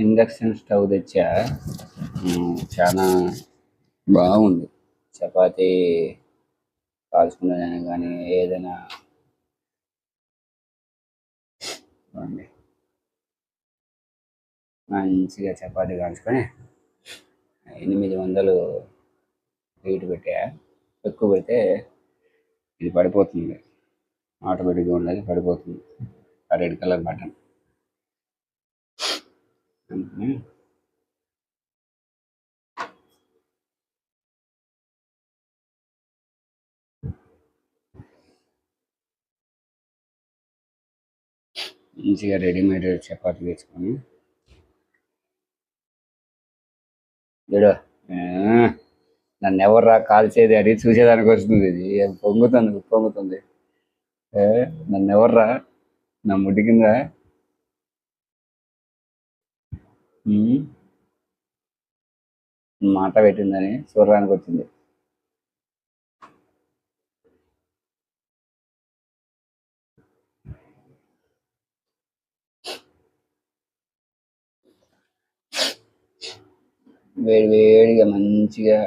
Induction stove తెచ్చా. చాలా బాగుంది. చపాతీ కాల్చుకునేదైనా కానీ ఏదైనా మంచిగా చపాతీ కాల్చుకొని 800 హీట్ పెట్టా. ఎక్కువ పెడితే ఇది పడిపోతుంది, ఆటోమేటిక్గా ఉండదు, పడిపోతుంది. ఆ రెడ్ కలర్ బటన్ మంచిగా రెడీమేడ్ చపాతీ తెచ్చుకొని చూడు. నన్ను ఎవర్రా కాల్చేది అని చూసేదానికి వస్తుంది. ఇది పొంగుతుంది. నన్ను ఎవర్రా నా ముడ్డి కింద మాట పెట్టిందని చూడడానికి వచ్చింది. వేడిగా మంచిగా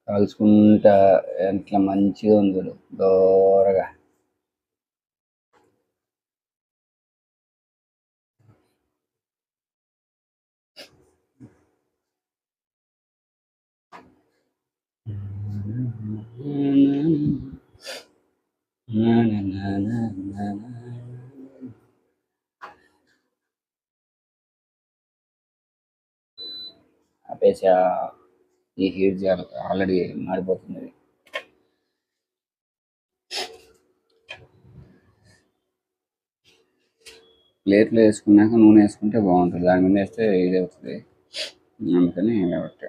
కాల్చుకుంటా ఎట్లా మంచిగా ఉంది దోరగా. ఆపేసా. ఈ హీట్ ఆల్రెడీ మాడిపోతుంది. ప్లేట్లో వేసుకున్నాక నూనె వేసుకుంటే బాగుంటుంది. దాని మీద వేస్తే ఇది అవుతుంది. అందుకని ఇలా పెట్టా.